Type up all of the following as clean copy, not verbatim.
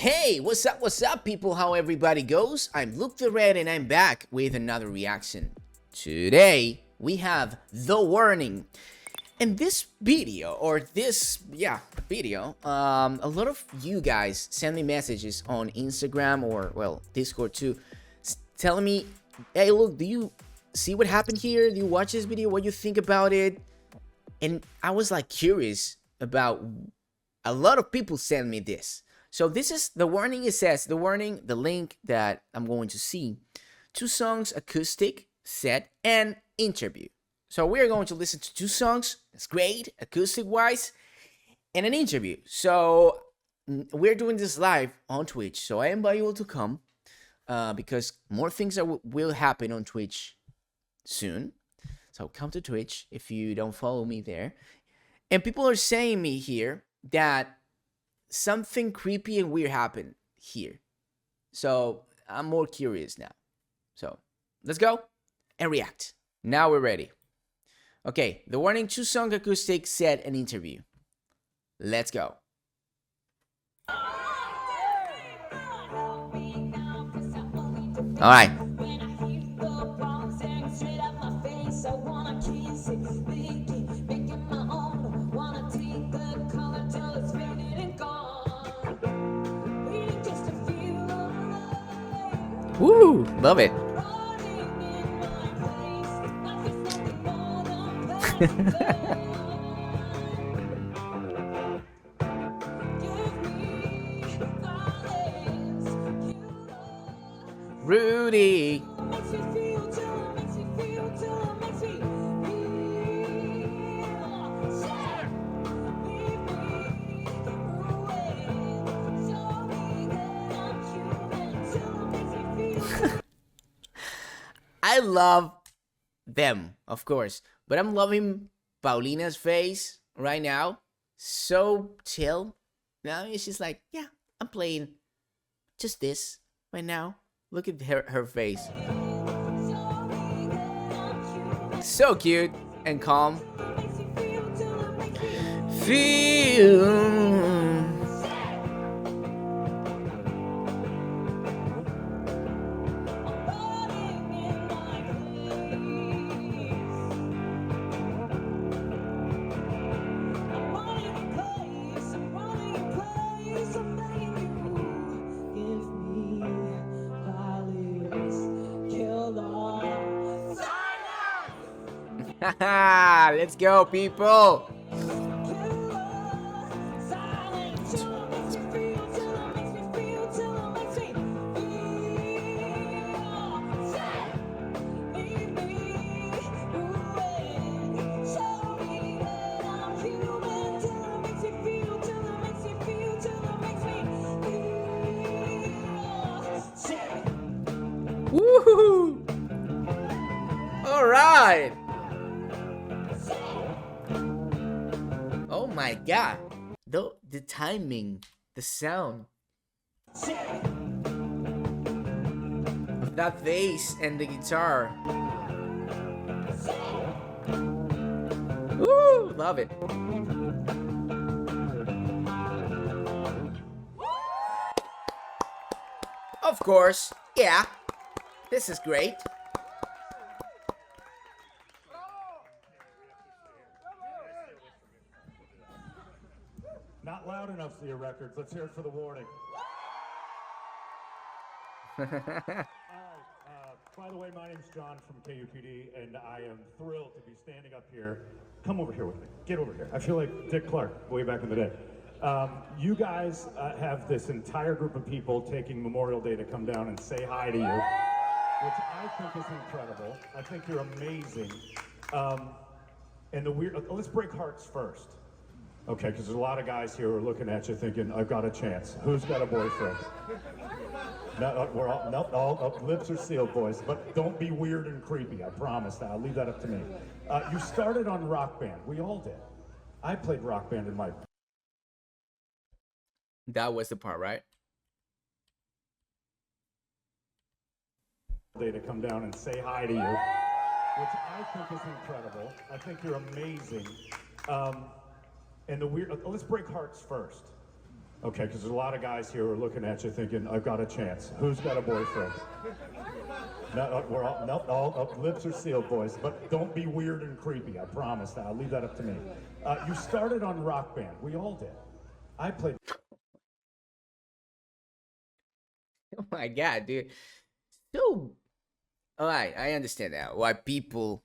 Hey, what's up, people? How everybody goes? I'm LukeTheRed and I'm back with another reaction. Today, we have The Warning. In this video, a lot of you guys send me messages on Instagram or, well, Discord too, telling me, hey, look, do you see what happened here? Do you watch this video? What you think about it? And I was like curious about a lot of people send me this. So this is The Warning. It says The Warning, the link that I'm going to see. 2 songs, acoustic, set, and interview. So we're going to listen to 2 songs. It's great, acoustic-wise, and an interview. So we're doing this live on Twitch. So I invite you all to come because more things will happen on Twitch soon. So come to Twitch if you don't follow me there. And people are saying me here that something creepy and weird happened here. So I'm more curious now. So let's go and react. Now we're ready. Okay, The Warning, 2 song acoustic, set, and interview. Let's go. All right. Woo, love it. Rudy. I love them, of course, but I'm loving Paulina's face right now. So chill. Now she's like, yeah, I'm playing just this right now. Look at her face. So cute and calm. Feel. Let's go, people. Woohoo! All right. Oh my god, the timing, the sound of that bass and the guitar. Woo, love it. Of course, yeah, this is great. Not loud enough for your records. Let's hear it for The Warning. All right. By the way, my name's John from KUPD, and I am thrilled to be standing up here. Come over here with me. Get over here. I feel like Dick Clark way back in the day. You guys have this entire group of people taking Memorial Day to come down and say hi to you, which I think is incredible. I think you're amazing. And the weird. Let's break hearts first. Okay, because there's a lot of guys here who are looking at you thinking, I've got a chance. Who's got a boyfriend? No, we're all lips are sealed, boys. But don't be weird and creepy, I promise. I'll leave that up to me. You started on Rock Band. We all did. I played Rock Band in my... That was the part, right? ...day to come down and say hi to you, which I think is incredible. I think you're amazing. And the weird, let's break hearts first. Okay, because there's a lot of guys here who are looking at you thinking, I've got a chance. Who's got a boyfriend? No, we're all, no, all lips are sealed, boys. But don't be weird and creepy, I promise. I'll leave that up to me. You started on Rock Band. We all did. I played. Oh my god, dude. So, all right, I understand that. Why people.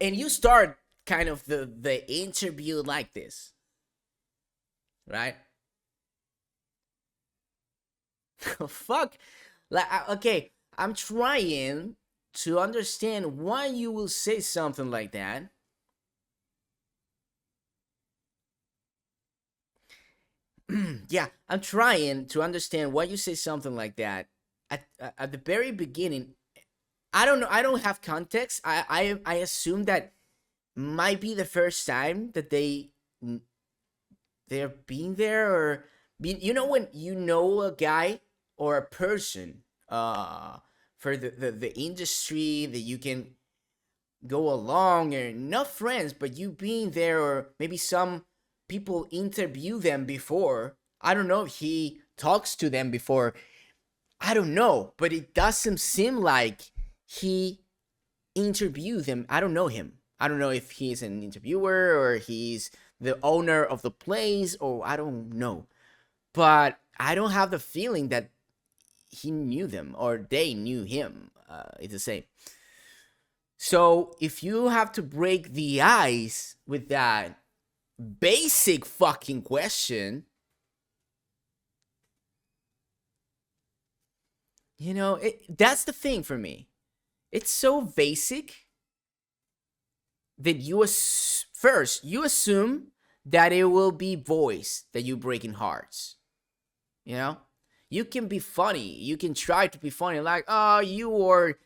And you start kind of the interview like this, right? Fuck. Like, okay, I'm trying to understand why you will say something like that. Yeah, I'm trying to understand why you say something like that. At the very beginning, I don't know. I don't have context. I assume that might be the first time that they're being there, or you know, when you know a guy or a person for the industry that you can go along, and not friends, but you being there, or maybe some people interview them before. I don't know if he talks to them before. I don't know, but it doesn't seem like he interviewed them. I don't know him. I don't know if he's an interviewer or he's the owner of the place, or I don't know. But I don't have the feeling that he knew them or they knew him. It's the same. So if you have to break the ice with that basic fucking question, you know, that's the thing for me. It's so basic that first you assume that it will be voice that you break in hearts. You know, you can be funny. You can try to be funny, like, oh, you're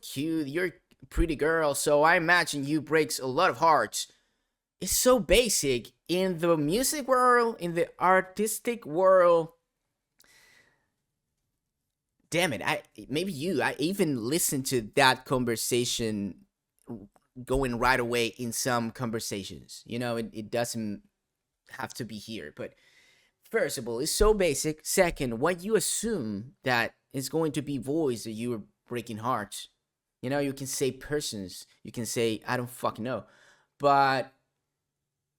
cute, you're a pretty girl, so I imagine you breaks a lot of hearts. It's so basic in the music world, in the artistic world. Damn it! I even listened to that conversation going right away in some conversations. You know, it doesn't have to be here, but first of all, it's so basic. Second, what you assume that is going to be voice that you are breaking hearts. You know, you can say persons, you can say I don't fucking know, but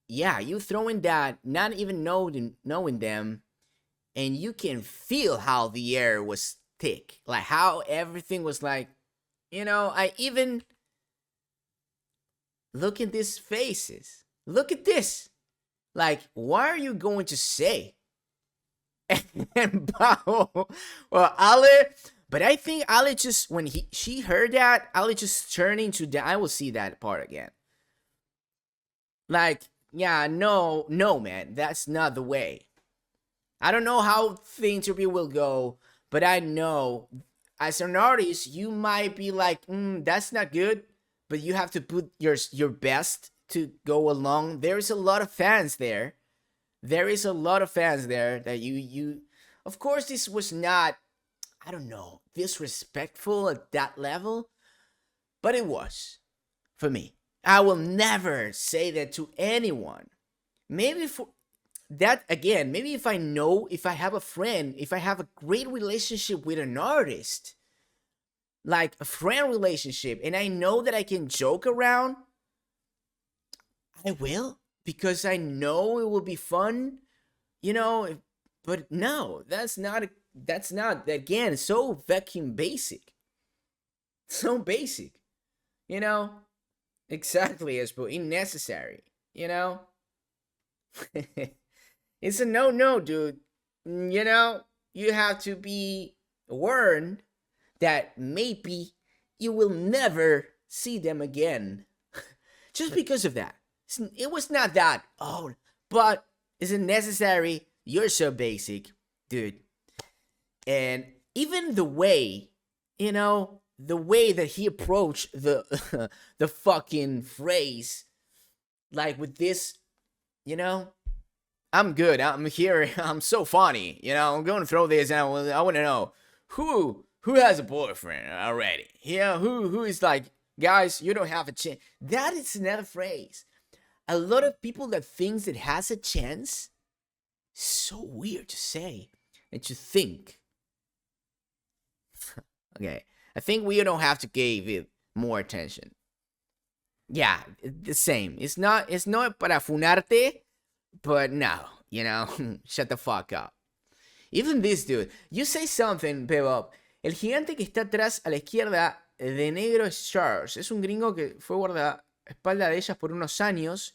yeah, you throw in that, not even knowing them, and you can feel how the air was thick, like how everything was like, you know, I even look at these faces. Look at this. Like, what are you going to say? And Bao, well, Ale, but I think Ale just, when she heard that, Ale just turned into that. I will see that part again. Like, yeah, no, no, man, that's not the way. I don't know how the interview will go, but I know as an artist, you might be like, that's not good, but you have to put your best to go along. There's a lot of fans there. There is a lot of fans there that you. Of course, this was not, I don't know, disrespectful at that level, but it was for me. I will never say that to anyone. Maybe for that again, maybe if I have a friend, if I have a great relationship with an artist, like a friend relationship, and I know that I can joke around, I will, because I know it will be fun, you know. But no, that's not, again, so vacuum basic. So basic, you know? Exactly, as well, unnecessary, you know? It's a no, dude. You know, you have to be warned that maybe you will never see them again. Just because of that. It was not that, oh, but is it necessary? You're so basic, dude. And even the way, you know, the way that he approached the the fucking phrase, like with this, you know, I'm good. I'm here. I'm so funny. You know, I'm going to throw this out. I want to know who has a boyfriend already. Yeah, who is like, guys, you don't have a chance. That is another phrase. A lot of people that thinks it has a chance, So weird to say and to think. Okay, I think we don't have to give it more attention. Yeah, the same. It's not para funarte, but no, shut the fuck up. Even this dude, you say something, Bebop. El gigante que está atrás a la izquierda de negro es Charles. Es un gringo que fue guardaespaldas de ellas por unos años.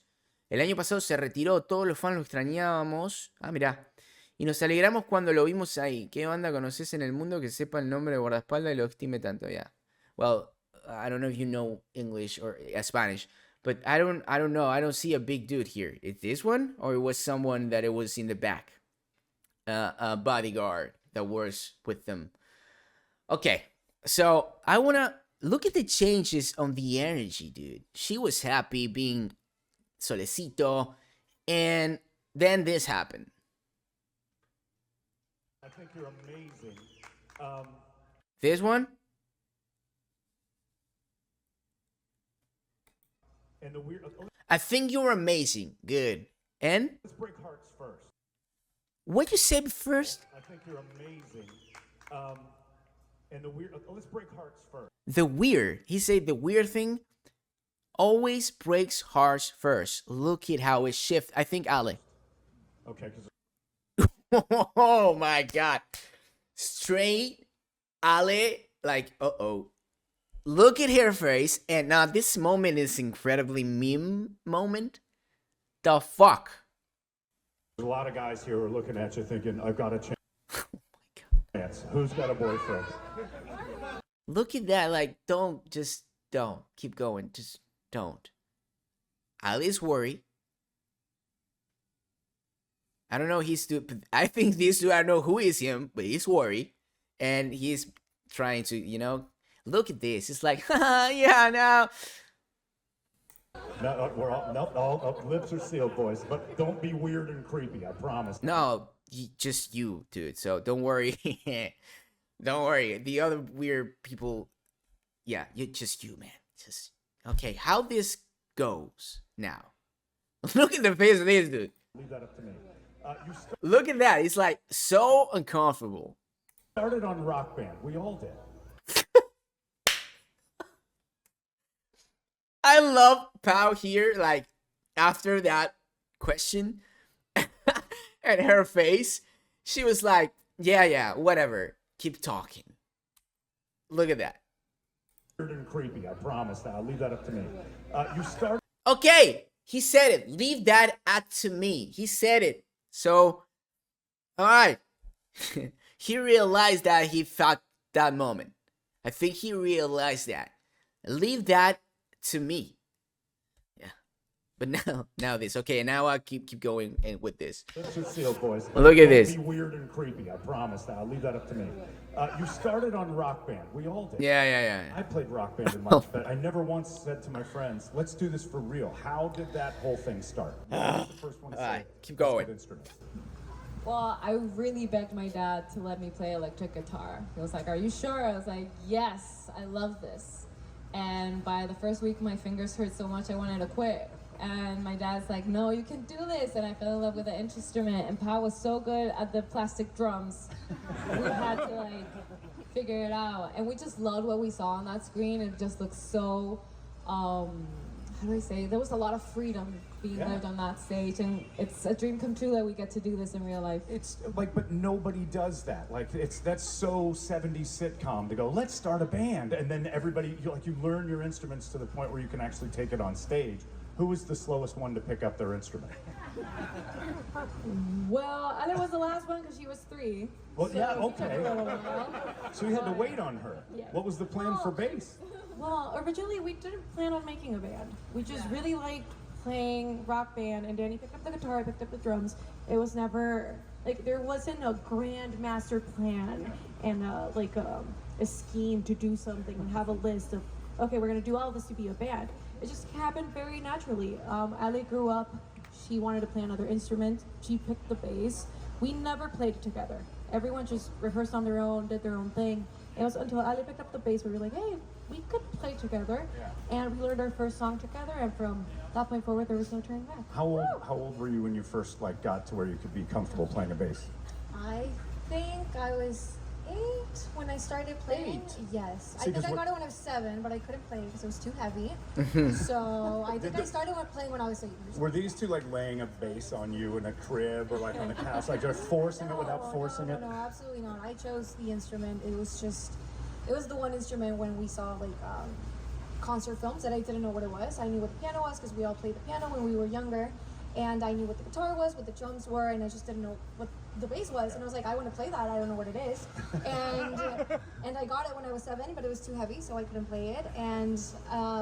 El año pasado se retiró, todos los fans lo extrañábamos. Ah, mirá. Y nos alegramos cuando lo vimos ahí. ¿Qué banda conoces en el mundo que sepa el nombre de guardaespaldas y lo estime tanto? Yeah. Well, I don't know if you know English or Spanish, but I don't know. I don't see a big dude here. Is this one, or it was someone that it was in the back? A bodyguard that works with them. Okay, so I wanna look at the changes on the energy, dude. She was happy being Solecito, and then this happened. I think you're amazing. This one? And the weird. I think you're amazing. Good. And? Let's break hearts first. What you said first? I think you're amazing. And the weird. Let's break hearts first. The weird. He said the weird thing always breaks hearts first. Look at how it shifts. I think Ale. Okay. Oh my god. Straight Ale. Like, uh-oh. Look at her face. And now this moment is incredibly meme moment. The fuck? There's a lot of guys here who are looking at you thinking, I've got a chance. Oh my god. Who's got a boyfriend? Look at that. Like, don't. Keep going. Just don't. Ali's worried. I don't know. I think this dude, I don't know who is him, but he's worried. And he's trying to, look at this. It's like, yeah, no. No, all lips are sealed, boys. But don't be weird and creepy, I promise. No, just you, dude. So don't worry. Don't worry. The other weird people, yeah, just you, man. Just, okay, how this goes now. Look at the face of this dude. Leave that up to me. Look at that. He's like so uncomfortable. Started on Rock Band. We all did. I love Pau here, like, after that question and her face, she was like, yeah, whatever. Keep talking. Look at that. Weird and creepy, I promise. I'll leave that up to me. You started. Okay, he said it. Leave that up to me. He said it. So, all right. He realized that he fucked that moment. I think he realized that. Leave that to me. Yeah. But now this. Okay, now I'll keep going with this. Lips are sealed, boys. Look at this. Be weird and creepy, I promise. I'll leave that up to me. You started on Rock Band. We all did. Yeah. I played Rock Band in my but I never once said to my friends, let's do this for real. How did that whole thing start? You was the first one to say, right, keep going. Instruments. Well, I really begged my dad to let me play electric guitar. He was like, are you sure? I was like, yes, I love this. And by the first week, my fingers hurt so much I wanted to quit. And my dad's like, no, you can do this. And I fell in love with the instrument. And Pau was so good at the plastic drums. We had to, figure it out. And we just loved what we saw on that screen. It just looked so, how do I say? There was a lot of freedom being lived on that stage. And it's a dream come true that we get to do this in real life. It's like, but nobody does that. Like, that's so 70s sitcom to go, let's start a band. And then everybody, you learn your instruments to the point where you can actually take it on stage. Who was the slowest one to pick up their instrument? Well, Ale was the last one because she was 3. Well, so yeah, it took okay. a little while. So you had to wait on her. Yeah. What was the plan for bass? Well, originally we didn't plan on making a band. We just really liked playing Rock Band, and Danny picked up the guitar, I picked up the drums. It was never, there wasn't a grand master plan and a scheme to do something and have a list of, okay, we're gonna do all this to be a band. It just happened very naturally. Ali grew up, she wanted to play another instrument, she picked the bass. We never played together. Everyone just rehearsed on their own, did their own thing. It was until Ali picked up the bass where we were like, hey, we could play together. Yeah. And we learned our first song together, and from that point forward, there was no turning back. How old were you when you first like got to where you could be comfortable playing a bass? I think I was 8 when I started playing. 8? Yes. See, I think 'cause I got it when I was 7, but I couldn't play because it was too heavy. So I think I started playing when I was 8 years old. Were these two like laying a bass on you in a crib or like on the couch, like just forcing it without forcing it? No, absolutely not. I chose the instrument. It was the one instrument when we saw like concert films that I didn't know what it was. I knew what the piano was because we all played the piano when we were younger. And I knew what the guitar was, what the drums were, and I just didn't know what the bass was. And I was like, I want to play that. I don't know what it is. And I got it when I was 7, but it was too heavy, so I couldn't play it. And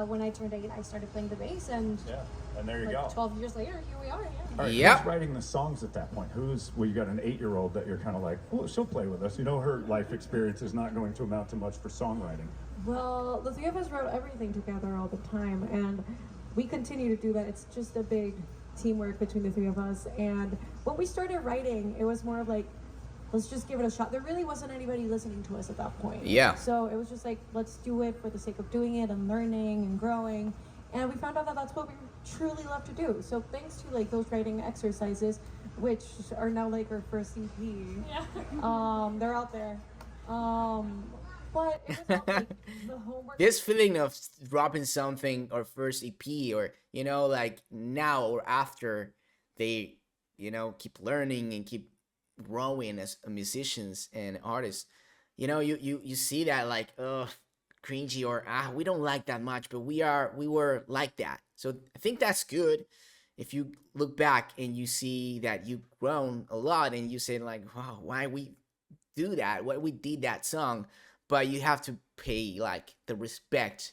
when I turned 8, I started playing the bass. And Yeah, and there you like go. 12 years later, here we are. Yeah. All right, Yep. Who's writing the songs at that point? Well, you got an 8-year-old that you're kind of like, oh, she'll play with us. You know, her life experience is not going to amount to much for songwriting. Well, the three of us wrote everything together all the time, and we continue to do that. It's just a big teamwork between the three of us. And when we started writing, it was more of like, let's just give it a shot. There really wasn't anybody listening to us at that point. Yeah. So it was just like, let's do it for the sake of doing it and learning and growing. And we found out that that's what we truly love to do. So thanks to like those writing exercises, which are now like our first EP. Yeah. They're out there. But it was all, like, the homework. This feeling of dropping something or first EP, or you know, like now or after they, you know, keep learning and keep growing as musicians and artists, you know, you see that like, cringy, or we don't like that much, but we were like that. So I think that's good. If you look back and you see that you've grown a lot, and you say like, wow, why we do that, why we did that song. But you have to pay like the respect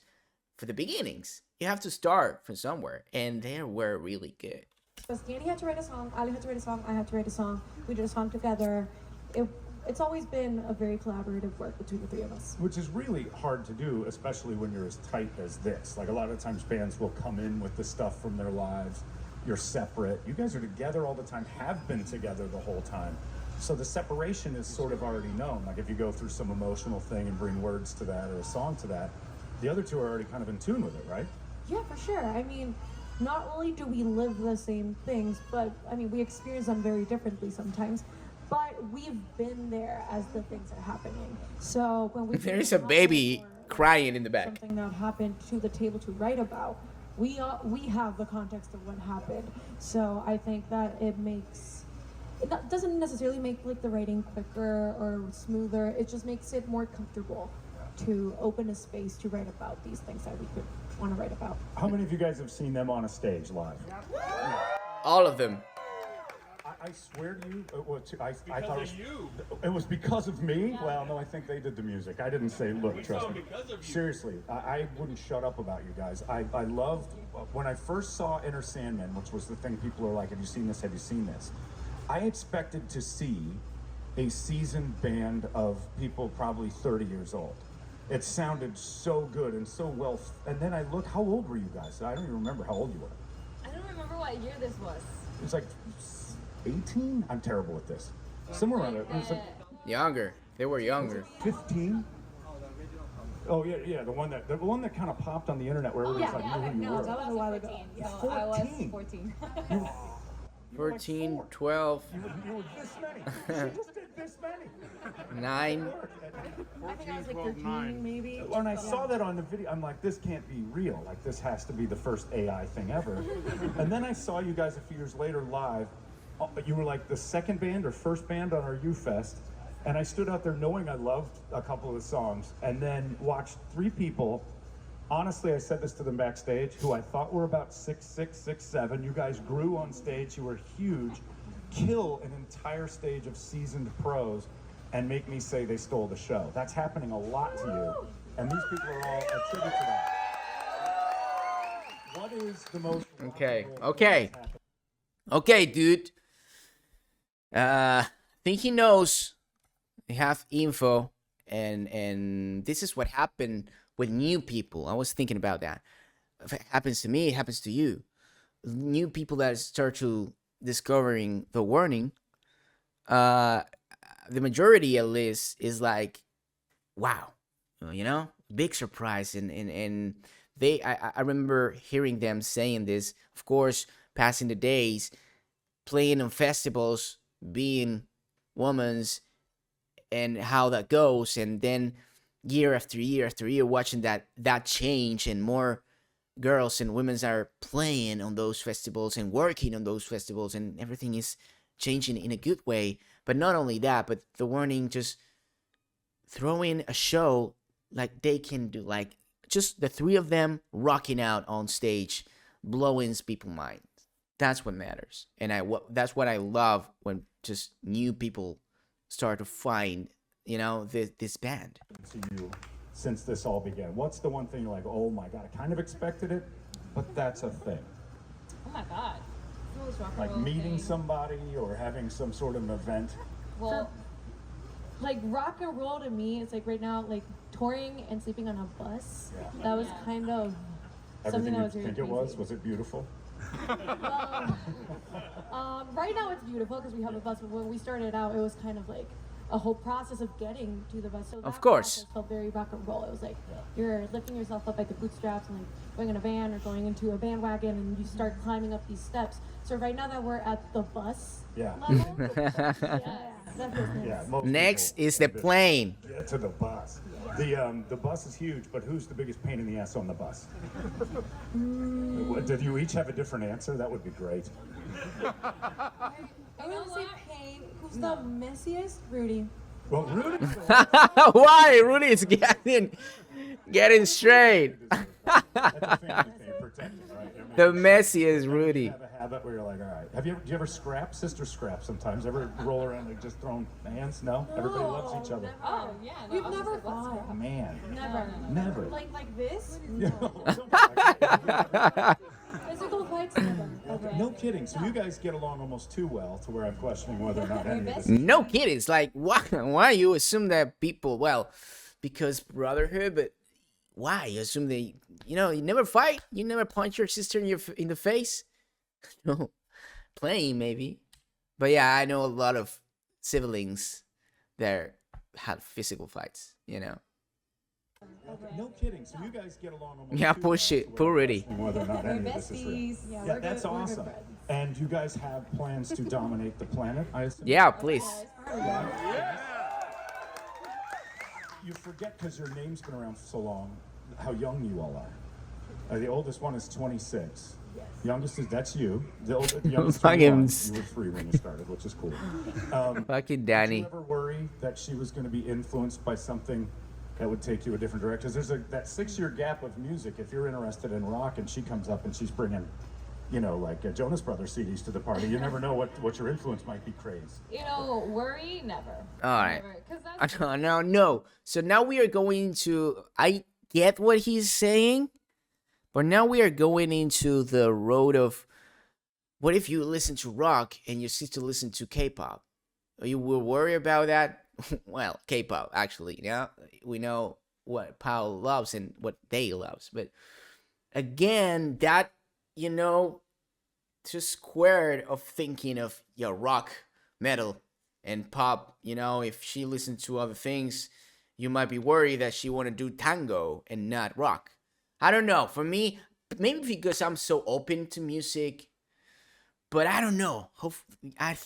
for the beginnings. You have to start from somewhere, and they were really good. Because Danny had to write a song, Ali had to write a song, I had to write a song. We did a song together. It's always been a very collaborative work between the three of us. Which is really hard to do, especially when you're as tight as this. Like a lot of times bands will come in with the stuff from their lives. You're separate. You guys are together all the time, have been together the whole time. So the separation is sort of already known. Like if you go through some emotional thing and bring words to that or a song to that, the other two are already kind of in tune with it, right? Yeah, for sure. I mean, not only do we live the same things, but I mean, we experience them very differently sometimes. But we've been there as the things are happening. So when we There's a baby crying in the back. something that happened to the table to write about, we have the context of what happened. So I think that it doesn't necessarily make like the writing quicker or smoother. It just makes it more comfortable to open a space to write about these things that we could want to write about. How many of you guys have seen them on a stage live? All of them. I swear to you, I thought it was because of me. Yeah. Well, no, I think they did the music. I didn't say, look, trust me. Seriously, I wouldn't shut up about you guys. I loved, when I first saw Enter Sandman, which was the thing people are like, have you seen this, have you seen this? I expected to see a seasoned band of people probably 30 years old. It sounded so good and so well. And then I looked, how old were you guys? I don't even remember how old you were. I don't remember what year this was. It was like 18? I'm terrible with this. Somewhere around it. It was like Younger. They were younger. 15? Oh yeah, the one that kind of popped on the internet where everybody's like, knew who you were. that was a while ago. So I was 14. 14. You were like 14, four. 12, You were this many. She just did this many. 9. I think I was like 13, maybe. When I saw that on the video, I'm like, this can't be real. Like, this has to be the first AI thing ever. And then I saw you guys a few years later live. You were like the second band or first band on our U-Fest. And I stood out there knowing I loved a couple of the songs, and then watched 3 people. Honestly, I said this to them backstage, who I thought were about 6'6", 6'7". You guys grew on stage. You were huge. Kill an entire stage of seasoned pros and make me say they stole the show. That's happening a lot to you. And these people are all a tribute to that. What is the most... Okay, dude. I think he knows. They have info, and this is what happened with new people. I was thinking about that. If it happens to me, it happens to you. New people that start to discovering the Warning, the majority at least is like, wow, you know, big surprise, and I remember hearing them saying this. Of course, passing the days, playing on festivals, being women's, and how that goes, and then year after year after year, watching that change, and more girls and women are playing on those festivals and working on those festivals, and everything is changing in a good way. But not only that, but the Warning just throwing a show like they can do, like just the three of them rocking out on stage, blowing people's minds. That's what matters, and that's what I love, when just new people start to find, this band. To you since this all began? What's the one thing you're like, oh my God, I kind of expected it, but that's a thing? Oh my God. Coolest rock and Like roll meeting thing. somebody or having some sort of event. Well, Like rock and roll to me, it's like right now, like touring and sleeping on a bus. Yeah. That was kind of something Everything that you was very think crazy. it was? Was it beautiful? Right now it's beautiful because we have a bus, but when we started out, it was kind of like a whole process of getting to the bus. So that course. process felt very rock and roll. It was like you're lifting yourself up by the bootstraps and like going in a van or going into a bandwagon, and you start climbing up these steps. So right now that we're at the bus Yeah. level, that feels nice. Yeah. Most Next people is the envision- plane. Get to the bus. The bus is huge, but who's the biggest pain in the ass on the bus? Did you each have a different answer? That would be great. I wouldn't say pain. Who's the messiest? Rudy. Well, Rudy. Why? Rudy is getting straight. That's a family thing, protected, right? I mean, The messiest Rudy. have a habit where you're like, all right. Do you ever scrap? Sister scrap sometimes. Ever roll around like just throwing hands? No? Everybody loves each other. Never. oh yeah. No, We've I was never just like, let's fought. go. Man. Never. Never. Like this? No. Physical fights? Never. No kidding. So you guys get along almost too well to where I'm questioning whether or not any of this. No kidding. It's like, why you assume that people, well, because brotherhood, but why? You assume they, you never fight? You never punch your sister in the face? No. Playing, maybe. But yeah, I know a lot of siblings that had physical fights, No kidding. So you guys get along almost Yeah, too push well it. to Pull where I'm Rudy. questioning whether or not any of this is real. Yeah, Yeah, we're that's good. We're good awesome. friends. And you guys have plans to dominate the planet, I assume? Yeah, please. You forget because your name's been around for so long how young you all are. The oldest one is 26. Yes. Youngest is, that's you. The youngest is Fuck 21. him. You were 3 when you started, which is cool. Fucking Did Danny. you ever worry that she was going to be influenced by something that would take you a different direction? 'Cause there's that 6-year gap of music. If you're interested in rock and she comes up and she's bringing, like Jonas Brothers CDs to the party, you never know what your influence might be. Crazy. Worry never. All right. Because that's No. So now we are going to. I get what he's saying, but now we are going into the road of, what if you listen to rock and your sister listen to K-pop? You will worry about that? Well, K-pop, actually. We know what Paul loves and what they loves, but again, that just squared of thinking of rock, metal, and pop. If she listens to other things, you might be worried that she want to do tango and not rock. I don't know. For me, maybe because I'm so open to music, but I don't know. I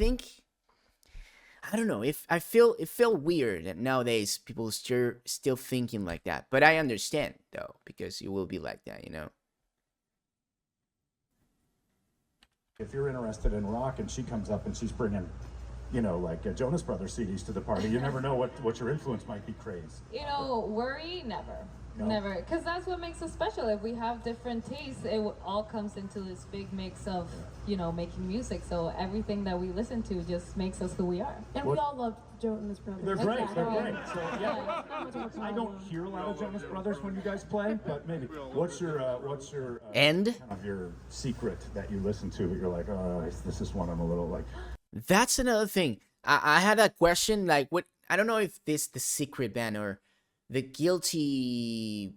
don't know. If I feel it felt weird that nowadays people still thinking like that. But I understand though, because it will be like that. If you're interested in rock and she comes up and she's bringing, like Jonas Brothers CDs to the party, you never know what your influence might be. Crazy. Worry never. No. Never, because that's what makes us special. If we have different tastes, all comes into this big mix of, making music. So everything that we listen to just makes us who we are. And What- we all love Jonas Brothers. They're great. Exactly. They're great. So yeah, I don't hear a lot of Jonas Brothers when you guys play, but maybe. What's your And kind of your secret that you listen to? That you're like, oh, this is one I'm a little like. that's another thing. I had a question, like, what? I don't know if this the secret band or the guilty.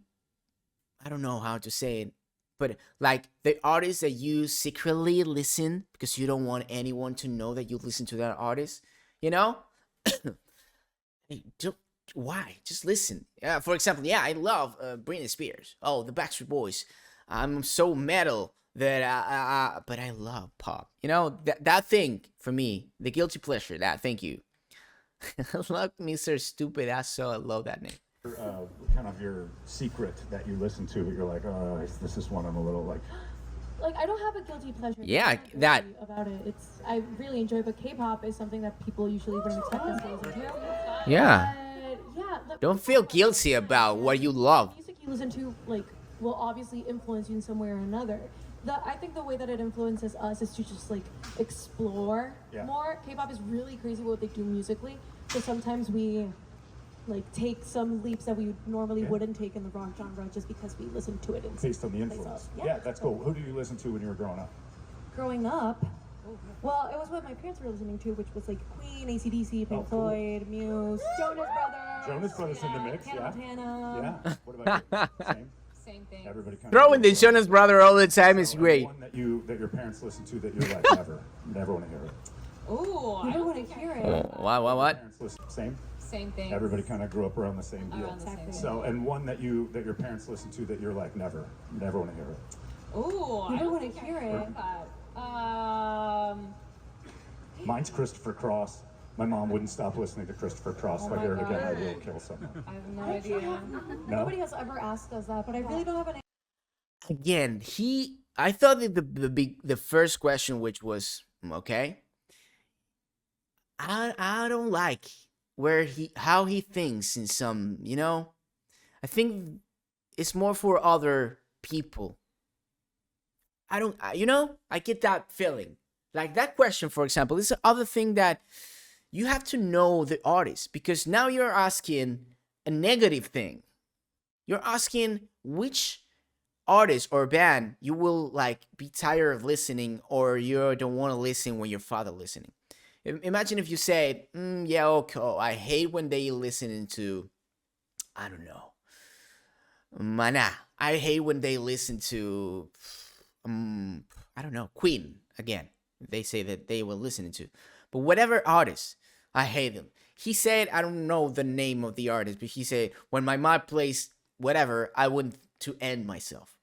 I don't know how to say it, but like the artists that you secretly listen because you don't want anyone to know that you listen to that artist. Hey, Why? Just listen. For example, yeah, I love Britney Spears. Oh, the Backstreet Boys. I'm so metal that but I love pop. You know, that thing for me, the guilty pleasure. That, thank you. I love Mr. Stupid Ass, so I love that name. Kind of your secret that you listen to, but you're like, oh, this is one I'm a little like. Like, I don't have a guilty pleasure. Yeah, I'm not that- guilty about it. I really enjoy, but K-pop is something that people usually wouldn't expect us to listen to. Yeah. But yeah. Don't feel guilty about what you love. Music you listen to, like, will obviously influence you in some way or another. I think the way that it influences us is to just like explore more. K-pop is really crazy what they do musically. So sometimes we like take some leaps that we normally wouldn't take in the rock genre just because we listen to it in Based on the influence. Yeah, that's cool. Who did you listen to when you were growing up? Growing up, well, it was what my parents were listening to, which was like Queen, AC/DC, Pink Floyd, Muse, Jonas Brothers. Jonas Brothers in the mix, Hannah Montana. Yeah. What about you? Same. Same thing. Everybody kind Throwing the Jonas Brother all the time is great. One that your parents listen to that you're like never want to hear it. Ooh, You I don't don't want think to I- hear it. What? Parents listen, same. Same thing. Everybody kind of grew up around the same deal. Around the same Exactly. So, and one that your parents listen to that you're like never want to hear it. Ooh, You I don't want think to I hear heard it. that. Mine's Christopher Cross. My mom wouldn't stop listening to Christopher Cross. If I my hear it again, I God. will kill someone. I have no idea. No? Nobody has ever asked us that, but I really don't have an Again, I thought that the first question, which was okay, I don't like how he thinks in some, you know, I think it's more for other people. I get that feeling. Like that question, for example, is the other thing that you have to know the artist, because now you're asking a negative thing. You're asking which artist or band you will like be tired of listening, or you don't want to listen when your father listening. Imagine if you said, yeah, okay, I hate when they listening to, I don't know, Mana. I hate when they listen to, I don't know, Queen again. They say that they were listening to, but whatever artist, I hate them. He said, I don't know the name of the artist, but he said, when my mom plays whatever, I want to end myself.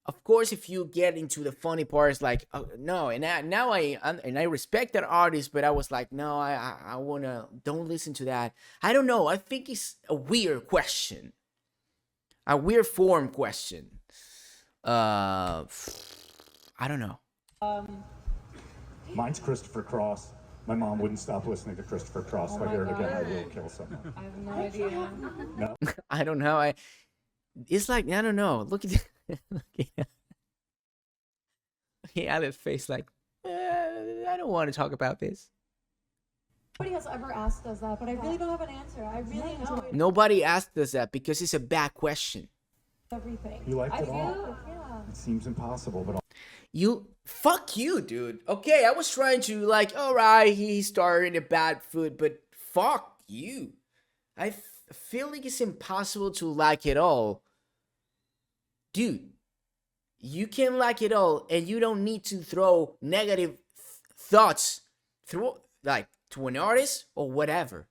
Of course, if you get into the funny parts, like no, and I respect that artist, but I was like, no, I wanna, don't listen to that. I don't know. I think it's a weird question, a weird form question. I don't know. Mine's Christopher Cross. My mom wouldn't stop listening to Christopher Cross. If I hear it again, I will kill someone. I have no idea. No? I don't know. It's like, I don't know. Look at Alex's face, like, I don't want to talk about this. Nobody has ever asked us that, but I really don't have an answer. I really enjoy Nobody asked us that because it's a bad question. everything. You liked I it do. all. Yeah. It seems impossible, but Fuck you, dude. Okay, I was trying to like, all right, he started in a bad foot, but fuck you. I feel like it's impossible to like it all. Dude, you can like it all, and you don't need to throw negative thoughts through like to an artist or whatever.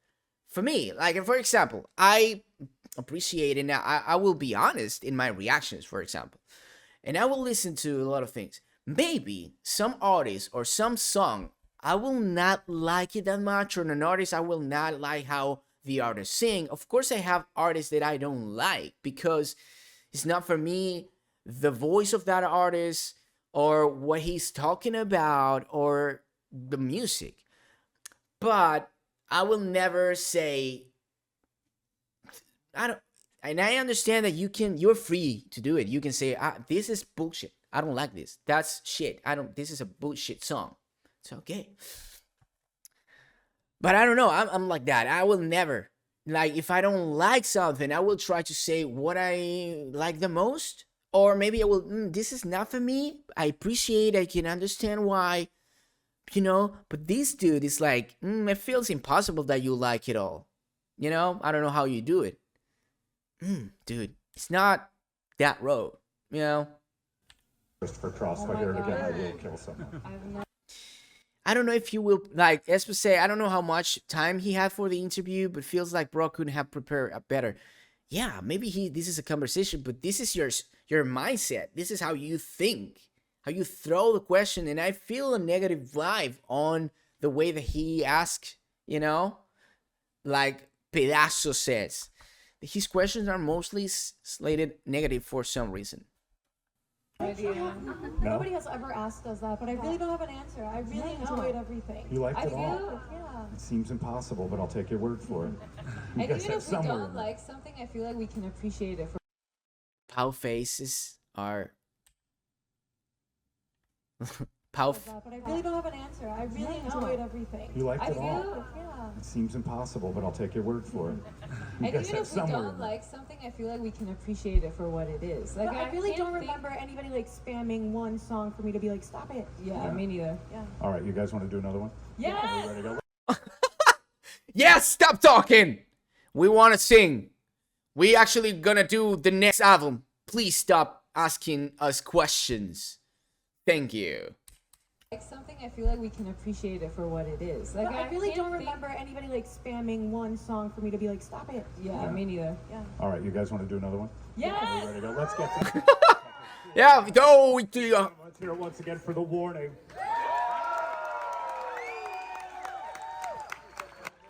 For me, like for example, I appreciate it. Now I will be honest in my reactions, for example, and I will listen to a lot of things. Maybe some artist or some song I will not like it that much, or an artist I will not like how the artist sing. Of course, I have artists that I don't like because it's not for me the voice of that artist or what he's talking about or the music. But I will never say I understand that you're free to do it. You can say, this is bullshit. I don't like this. That's shit. This is a bullshit song. It's okay. But I don't know. I'm like that. I will never, like, if I don't like something, I will try to say what I like the most. Or maybe I will, this is not for me. I can understand why, but this dude is like, it feels impossible that you like it all. I don't know how you do it. Dude, it's not that road, Christopher Cross. If I hear it again, I will kill someone. I don't know if you will, like Espo say, I don't know how much time he had for the interview, but feels like Brock couldn't have prepared better. Yeah, maybe this is a conversation, but this is your mindset. This is how you think, how you throw the question, and I feel a negative vibe on the way that he asked, you know? Like Pedazo says. His questions are mostly slated negative for some reason. Nobody has ever asked us that, but I really don't have an answer. I really enjoyed everything. You liked it all? Yeah. It seems impossible, but I'll take your word for it. You And guys even have if we somewhere don't in there. like something, I feel like we can appreciate it for Pow faces are... Pow... But I really don't have an answer. I really enjoyed everything. You liked it I all? feel- Yeah. It seems impossible, but I'll take your word for it. You And guys even have if we somewhere in don't there. like something, I feel like we can appreciate it for what it is. Like But I really can't don't think- remember anybody like spamming one song for me to be like, stop it. Yeah, me neither. Yeah. All right, you guys want to do another one? Yes. Ready to go? Yes, stop talking! We want to sing. We actually gonna do the next album. Please stop asking us questions. Thank you. Like something, I feel like we can appreciate it for what it is. Like But I really can't don't think- remember anybody like spamming one song for me to be like, stop it. Yeah, me neither. Yeah. All right, you guys want to do another one? Yes. Ready to go? Let's get this. Yeah, go to your... Let's hear it once again for the warning.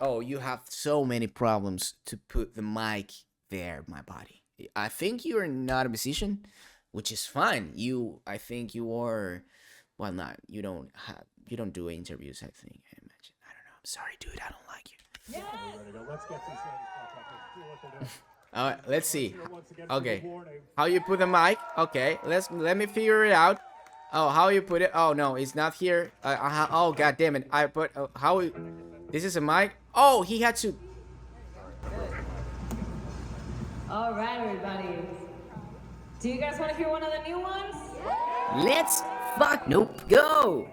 Oh, you have so many problems to put the mic there, my buddy. I think you're not a musician, which is fine. I think you are, well, not. You don't do interviews. I think. I imagine. I don't know. I'm sorry, dude. I don't like you. Ready to go? Let's get these ladies back up. Let's see what they're doing. All right, let's see. Hear it once again for the Okay, warning. how you put the mic? Okay, let me figure it out. Oh, how you put it? Oh no, it's not here. Oh god damn it! I put how? This is a mic. Oh, he had to. All right, everybody. Do you guys want to hear one of the new ones? Let's fuck nope go.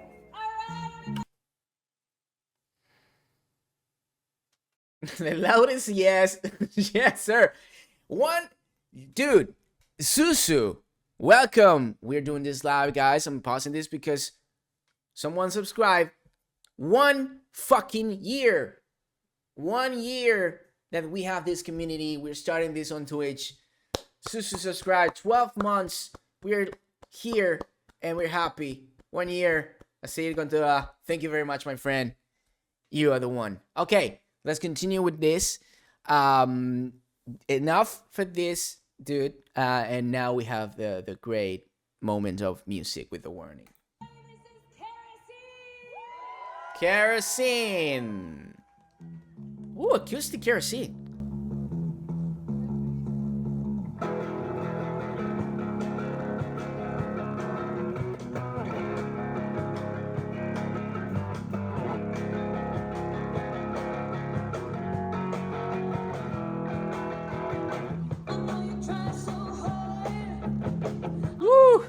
The loudest yes. Yes, sir. One dude, Susu, welcome. We're doing this live, guys. I'm pausing this because someone subscribed. 1 fucking year. 1 year that we have this community. We're starting this on Twitch. Susu subscribed. 12 months. We're here and we're happy. 1 year. Asir Contura. Thank you very much, my friend. You are the one. Okay, let's continue with this. Enough for this, dude. And now we have the great moment of music with the warning. Kerosene. Ooh, acoustic kerosene. Woo!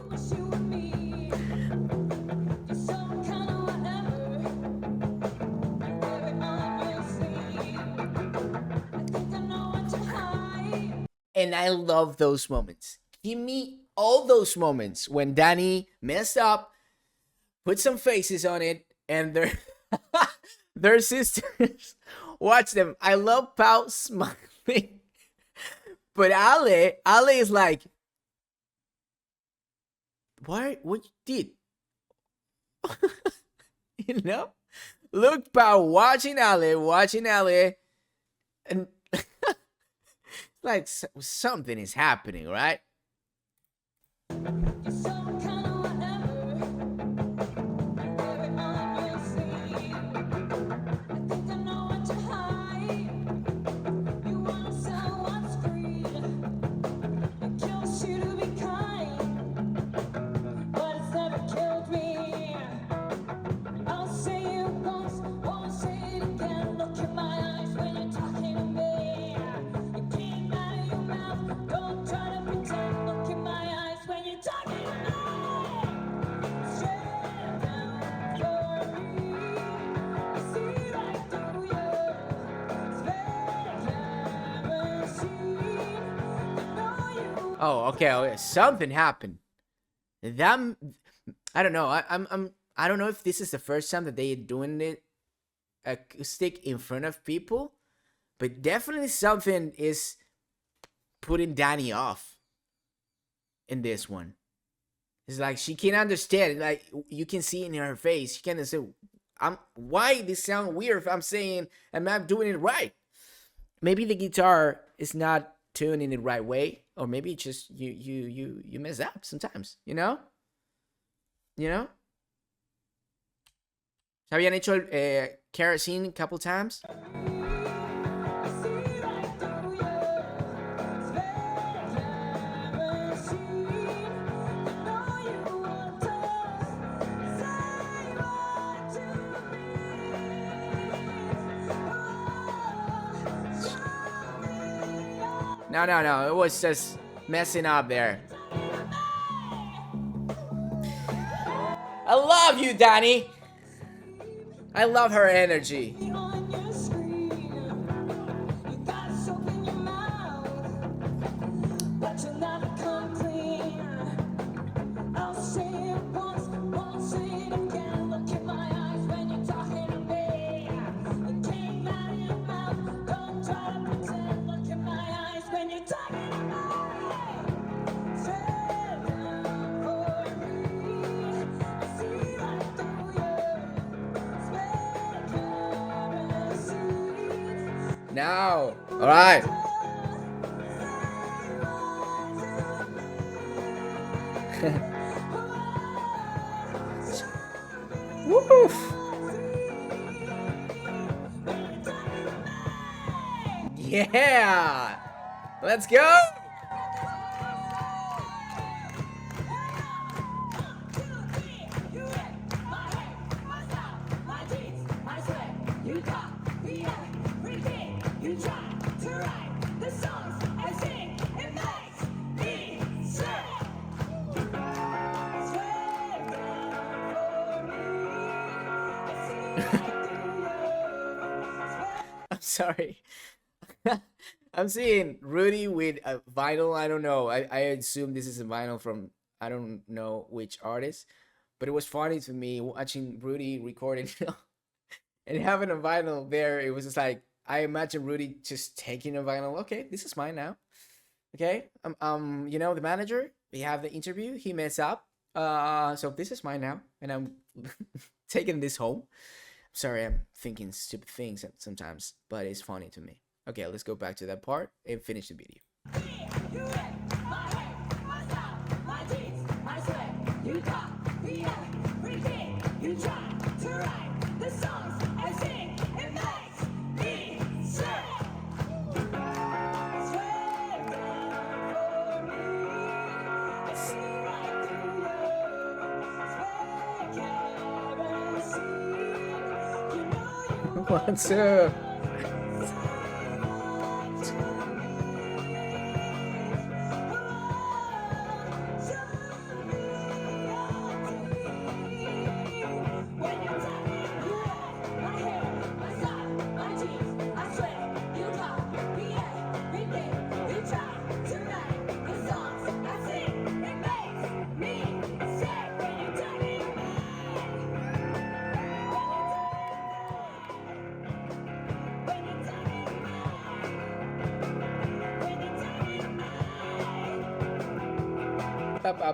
And I love those moments. Give me all those moments when Danny messed up, put some faces on it, and their sisters. Watch them. I love Pau smiling. But Ale is like, what you did? You know? Look, Pau, watching Ale, and like something is happening, right? Oh, okay. Something happened. That I don't know. I don't know if this is the first time that they are doing it acoustic in front of people, but definitely something is putting Danny off in this one. It's like she can't understand. Like you can see in her face, she can't say, why this sound weird if I'm saying I'm not doing it right. Maybe the guitar is not tuned in the right way, or maybe it's just you mess up sometimes, you know? ¿Habían hecho Kerosene a couple times? No. It was just messing up there. I love you, Danny. I love her energy. Now, all right. Woof. Yeah, let's go. I'm sorry. I'm seeing Rudy with a vinyl. I don't know. I assume this is a vinyl from I don't know which artist, but it was funny to me watching Rudy recording and having a vinyl there. It was just like I imagine Rudy just taking a vinyl. Okay, this is mine now. Okay, the manager. We have the interview. He messed up. So this is mine now, and I'm taking this home. Sorry, I'm thinking stupid things sometimes, but it's funny to me. Okay, let's go back to that part and finish the video. What's up?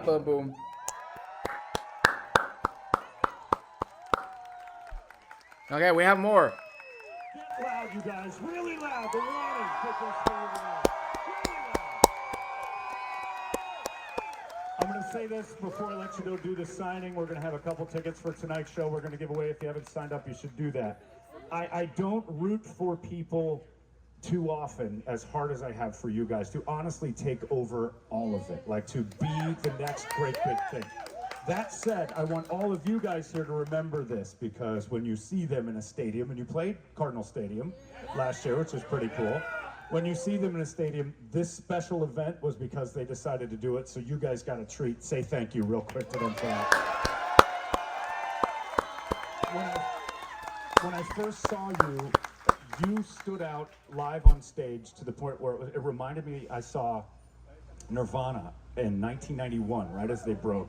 Boom, boom. Okay, we have more. Get loud, you guys. Really loud. The Warning. Get this thing loud. Really loud. I'm going to say this before I let you go do the signing. We're going to have a couple tickets for tonight's show we're going to give away. If you haven't signed up, you should do that. I don't root for people too often as hard as I have for you guys to honestly take over all of it, like to be the next great big thing. That said, I want all of you guys here to remember this, because when you see them in a stadium, and you played Cardinal Stadium last year, which was pretty cool, when you see them in a stadium, this special event was because they decided to do it, so you guys got a treat. Say thank you real quick to them for that. When I first saw you, you stood out live on stage to the point where it reminded me I saw Nirvana in 1991, right as they broke.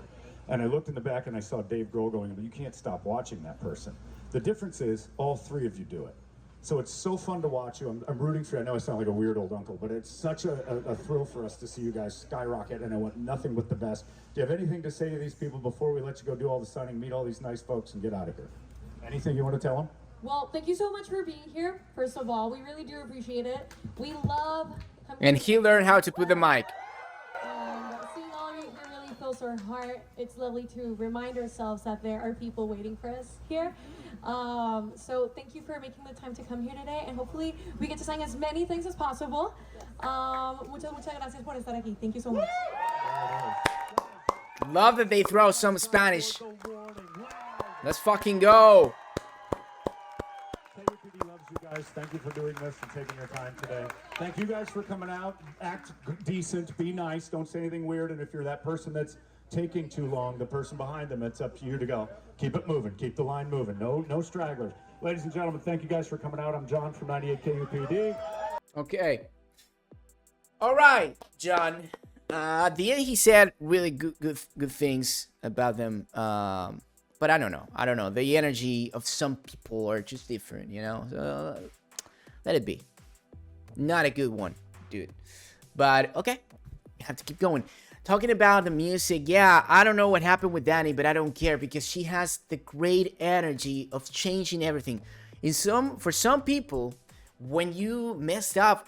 And I looked in the back and I saw Dave Grohl going, but you can't stop watching that person. The difference is all three of you do it. So it's so fun to watch you. I'm rooting for you. I know I sound like a weird old uncle, but it's such a thrill for us to see you guys skyrocket, and I want nothing but the best. Do you have anything to say to these people before we let you go do all the signing, meet all these nice folks, and get out of here? Anything you want to tell them? Well, thank you so much for being here. First of all, we really do appreciate it. We love coming And he learned how to put the mic. and seeing all of you here really fills our heart. It's lovely to remind ourselves that there are people waiting for us here. So thank you for making the time to come here today, and hopefully we get to sign as many things as possible. Muchas gracias por estar aquí. Thank you so much. Love that they throw some Spanish. Let's fucking go. KUPD loves you guys. Thank you for doing this and taking your time today. Thank you guys for coming out. Act decent, be nice, don't say anything weird, and if you're that person that's taking too long, the person behind them, it's up to you to go. Keep it moving, keep the line moving. No stragglers. Ladies and gentlemen, thank you guys for coming out. I'm John from 98 KUPD. Okay. All right, John. At the end, he said really good things about them. But I don't know. The energy of some people are just different, you know. So, let it be. Not a good one, dude. But okay, you have to keep going. Talking about the music, yeah, I don't know what happened with Danny, but I don't care because she has the great energy of changing everything. For some people, when you messed up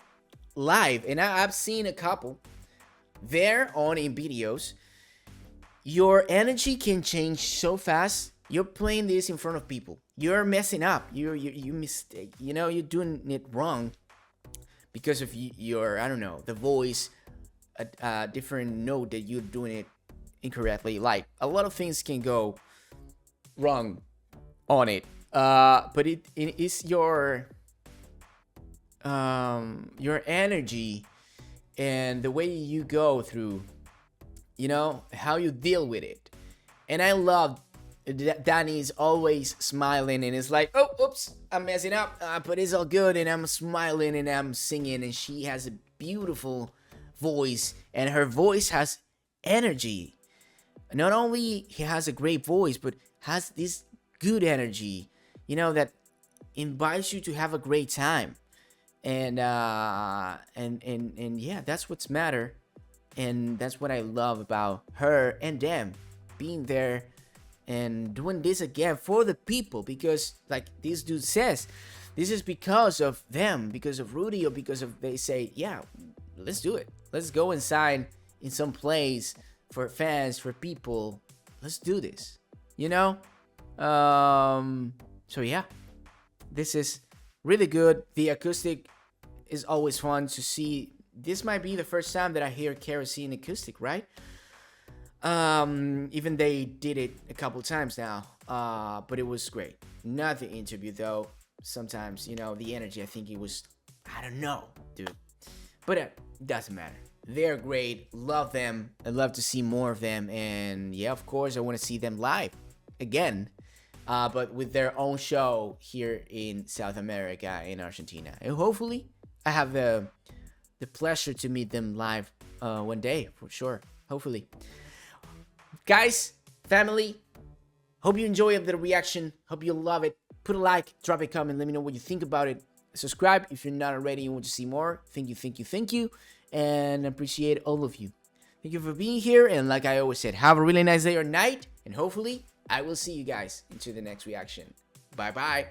live, and I've seen a couple there on in videos, your energy can change so fast. You're playing this in front of people. You're messing up. You mistake. You know, you're doing it wrong because of your, I don't know, the voice, a different note that you're doing it incorrectly. Like a lot of things can go wrong on it. But it is your energy and the way you go through, you know, how you deal with it. And I love Danny's always smiling and it's like, oh, oops, I'm messing up, but it's all good, and I'm smiling and I'm singing, and she has a beautiful voice, and her voice has energy. Not only he has a great voice, but has this good energy, you know, that invites you to have a great time. And yeah, that's what's matter. And that's what I love about her and them being there and doing this again for the people, because like this dude says, this is because of them, because of Rudy, or because of they say, yeah, let's do it. Let's go inside in some place for fans, for people. Let's do this, you know? So yeah, this is really good. The acoustic is always fun to see. This might be the first time that I hear Kerosene acoustic, right? Even they did it a couple times now, but it was great. Not the interview though. Sometimes, you know, the energy, I think it was, I don't know, dude. But it doesn't matter. They're great. Love them. I'd love to see more of them. And yeah, of course, I want to see them live again. But with their own show here in South America, in Argentina. And hopefully, I have the pleasure to meet them live one day, for sure. Hopefully. Guys, family, hope you enjoyed the reaction. Hope you love it. Put a like, drop a comment, let me know what you think about it. Subscribe if you're not already and want to see more. Thank you. And appreciate all of you. Thank you for being here. And like I always said, have a really nice day or night. And hopefully, I will see you guys into the next reaction. Bye-bye.